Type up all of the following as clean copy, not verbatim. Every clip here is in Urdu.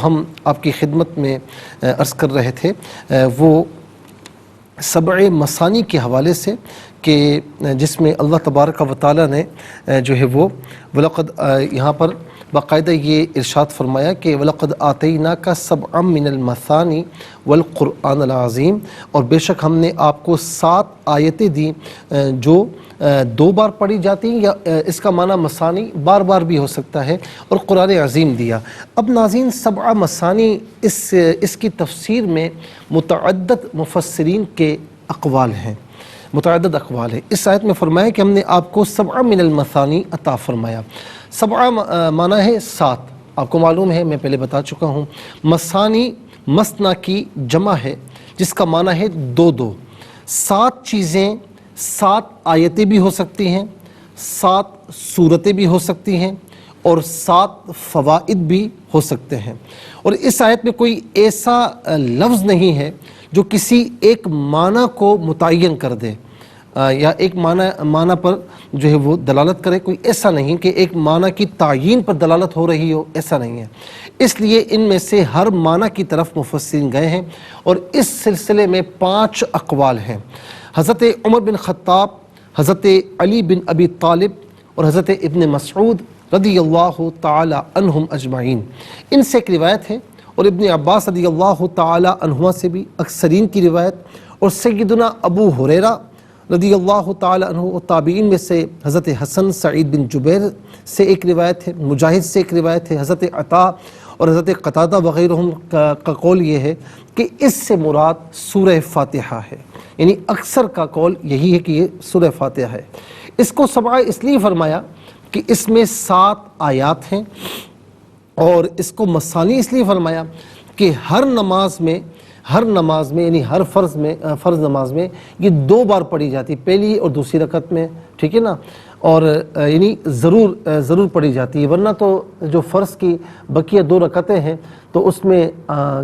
ہم آپ کی خدمت میں عرض کر رہے تھے وہ سبع مثانی کے حوالے سے کہ جس میں اللہ تبارک و تعالیٰ نے جو ہے وہ وَلَقَدْ یہاں پر باقاعدہ یہ ارشاد فرمایا کہ وَلَقَدْ آتَيْنَاكَ سَبْعًا مِّنَ الْمَثَانِ وَالْقُرْآنَ الْعَظِيمِ، اور بے شک ہم نے آپ کو 7 آیتیں دیں جو 2 بار پڑھی جاتی ہیں، یا اس کا معنی مثانی بار بار بھی ہو سکتا ہے، اور قرآن عظیم دیا۔ اب ناظرین، 7 مثانی اس کی تفسیر میں متعدد مفسرین کے اقوال ہیں، متعدد اقوال ہیں۔ اس آیت میں فرمایا کہ ہم نے آپ کو 7 من المثانی عطا فرمایا۔ 7 معنی ہے 7، آپ کو معلوم ہے، میں پہلے بتا چکا ہوں، مثانی مثنا کی جمع ہے جس کا معنی ہے 2 7 چیزیں، 7 آیتیں بھی ہو سکتی ہیں، 7 سورتیں بھی ہو سکتی ہیں، اور 7 فوائد بھی ہو سکتے ہیں۔ اور اس آیت میں کوئی ایسا لفظ نہیں ہے جو کسی ایک معنی کو متعین کر دے یا ایک معنی پر جو ہے وہ دلالت کرے، کوئی ایسا نہیں کہ ایک معنی کی تعیین پر دلالت ہو رہی ہو، ایسا نہیں ہے۔ اس لیے ان میں سے ہر معنی کی طرف مفسرین گئے ہیں، اور اس سلسلے میں 5 اقوال ہیں۔ حضرت عمر بن خطاب، حضرت علی بن ابی طالب، اور حضرت ابن مسعود رضی اللہ تعالی عنہم اجمعین، ان سے ایک روایت ہے، اور ابن عباس رضی اللہ تعالی عنہما سے بھی اکثرین کی روایت، اور سیدنا ابو ہریرہ رضی اللہ تعالی عنہ، اور تابعین میں سے حضرت حسن سعید بن جبیر سے ایک روایت ہے، مجاہد سے ایک روایت ہے، حضرت عطا اور حضرت قتادہ وغیرہم کا قول یہ ہے کہ اس سے مراد سورہ فاتحہ ہے، یعنی اکثر کا قول یہی ہے کہ یہ سورہ فاتحہ ہے۔ اس کو 7 اس لیے فرمایا کہ اس میں 7 آیات ہیں، اور اس کو مثانی اس لیے فرمایا کہ ہر نماز میں یعنی ہر فرض نماز میں یہ 2 بار پڑھی جاتی، پہلی اور دوسری رکعت میں، ٹھیک ہے نا، اور یعنی ضرور پڑھی جاتی ہے، ورنہ تو جو فرض کی بقیہ 2 رکعتیں ہیں تو اس میں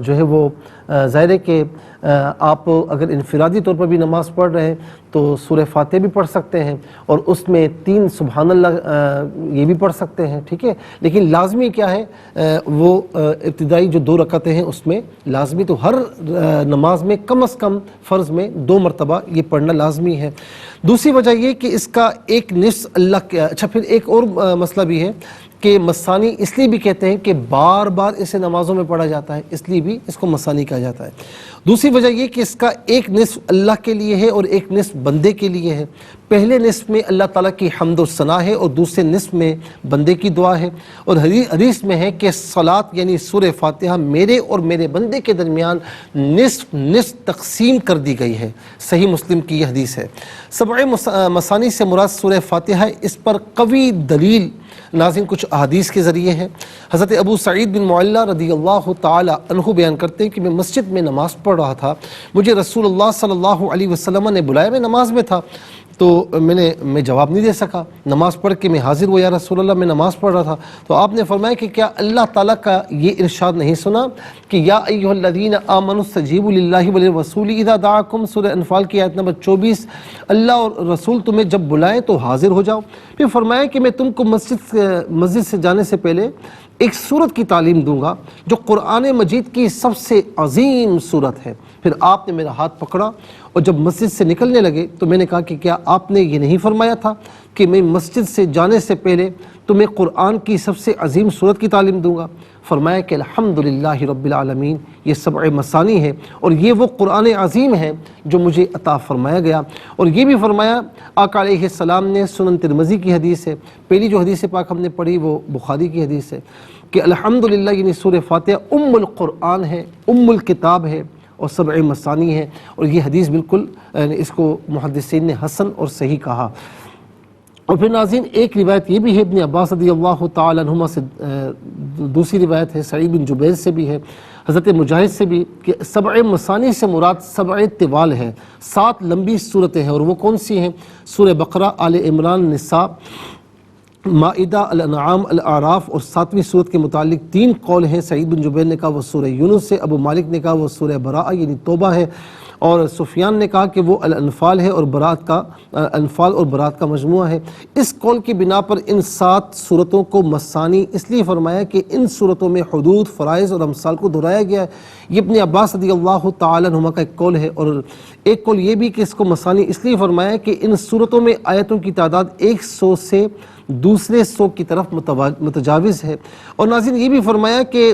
جو ہے وہ ظاہر ہے کہ آپ اگر انفرادی طور پر بھی نماز پڑھ رہے ہیں تو سورہ فاتحہ بھی پڑھ سکتے ہیں، اور اس میں 3 سبحان اللہ یہ بھی پڑھ سکتے ہیں، ٹھیک ہے، لیکن لازمی کیا ہے، وہ ابتدائی جو 2 رکعتیں ہیں اس میں لازمی، تو ہر نماز میں کم از کم فرض میں 2 مرتبہ یہ پڑھنا لازمی ہے۔ دوسری وجہ یہ کہ اس کا ایک نصف اللہ کے، اچھا پھر ایک اور مسئلہ بھی ہے کہ مثانی اس لیے بھی کہتے ہیں کہ بار بار اسے نمازوں میں پڑھا جاتا ہے، اس لیے بھی اس کو مثانی کہا جاتا ہے۔ دوسری وجہ یہ کہ اس کا ایک نصف اللہ کے لیے ہے اور ایک نصف بندے کے لیے ہے۔ پہلے نصف میں اللہ تعالیٰ کی حمد و ثنا ہے، اور دوسرے نصف میں بندے کی دعا ہے، اور حدیث میں ہے کہ صلاۃ یعنی سورہ فاتحہ میرے اور میرے بندے کے درمیان نصف تقسیم کر دی گئی ہے، صحیح مسلم کی یہ حدیث ہے۔ 7 مثانی سے مراد سورہ فاتحہ ہے، اس پر قوی دلیل ناظرین کچھ احادیث کے ذریعے ہے۔ حضرت ابو سعید بن معلہ رضی اللہ تعالی عنہ بیان کرتے ہیں کہ میں مسجد میں نماز پڑھ رہا تھا، مجھے رسول اللہ صلی اللہ علیہ وسلم نے بلایا، میں نماز میں تھا، تو میں جواب نہیں دے سکا، نماز پڑھ کے میں حاضر ہوا، یا رسول اللہ میں نماز پڑھ رہا تھا، تو آپ نے فرمایا کہ کیا اللہ تعالیٰ کا یہ ارشاد نہیں سنا کہ یا ایھا الذین آمنوا استجیبوا للہ وللرسول اذا دعاکم، سورہ انفال کی آیت نمبر 24، اللہ اور رسول تمہیں جب بلائیں تو حاضر ہو جاؤ۔ پھر فرمایا کہ میں تم کو مسجد سے جانے سے پہلے ایک سورت کی تعلیم دوں گا جو قرآن مجید کی سب سے عظیم سورت ہے۔ پھر آپ نے میرا ہاتھ پکڑا، اور جب مسجد سے نکلنے لگے تو میں نے کہا کہ کیا آپ نے یہ نہیں فرمایا تھا کہ میں مسجد سے جانے سے پہلے تمہیں قرآن کی سب سے عظیم سورت کی تعلیم دوں گا؟ فرمایا کہ الحمدللہ رب العالمین، یہ 7 مثانی ہے، اور یہ وہ قرآن عظیم ہے جو مجھے عطا فرمایا گیا۔ اور یہ بھی فرمایا آقا علیہ السلام نے، سنن ترمذی کی حدیث ہے، پہلی جو حدیث پاک ہم نے پڑھی وہ بخاری کی حدیث ہے، کہ الحمدللہ یعنی سورہ فاتحہ القرآن ہے، الکتاب ہے، اور 7 مثانی ہے، اور یہ حدیث بالکل اس کو محدثین نے حسن اور صحیح کہا۔ اور پھر ناظرین ایک روایت یہ بھی ہے ابن عباس رضی اللہ تعالی عنہما سے، دوسری روایت ہے سعید بن جبیر سے بھی ہے، حضرت مجاہد سے بھی، کہ 7 مثانی سے مراد 7 طوال ہے، 7 لمبی صورتیں ہیں، اور وہ کون سی ہیں؟ سورہ بقرہ، آل عمران، نساء، مائدہ، الانعام، الاعراف اور 7ویں صورت کے متعلق 3 قول ہیں۔ سعید بن جبیر نے کہا وہ سورہ یونس ہے، ابو مالک نے کہا وہ سورہ براءہ یعنی توبہ ہے، اور سفیان نے کہا کہ وہ الانفال ہے اور انفال اور برات کا مجموعہ ہے۔ اس قول کی بنا پر ان 7 صورتوں کو مثانی اس لیے فرمایا کہ ان صورتوں میں حدود، فرائض اور امثال کو دہرایا گیا ہے۔ یہ ابن عباس رضی اللہ تعالی عنہما کا ایک قول ہے، اور ایک قول یہ بھی کہ اس کو مثانی اس لیے فرمایا کہ ان صورتوں میں آیتوں کی تعداد 100 سے دوسرے 100 کی طرف متجاوز ہے۔ اور ناظرین یہ بھی فرمایا کہ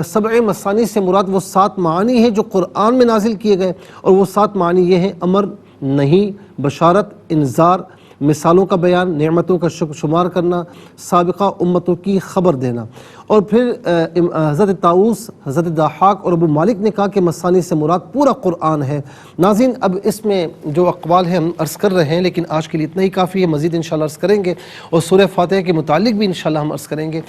7 مثانی سے مراد وہ 7 معانی ہیں جو قرآن میں نازل کیے گئے، اور وہ 7 معنی یہ ہیں: امر، نہیں، بشارت، انذار، مثالوں کا بیان، نعمتوں کا شمار کرنا، سابقہ امتوں کی خبر دینا۔ اور پھر حضرت طاؤس، حضرت ضحاک اور ابو مالک نے کہا کہ مثانی سے مراد پورا قرآن ہے۔ ناظرین اب اس میں جو اقوال ہیں ہم عرض کر رہے ہیں، لیکن آج کے لیے اتنا ہی کافی ہے، مزید انشاءاللہ عرض کریں گے، اور سورہ فاتحہ کے متعلق بھی انشاءاللہ ہم عرض کریں گے۔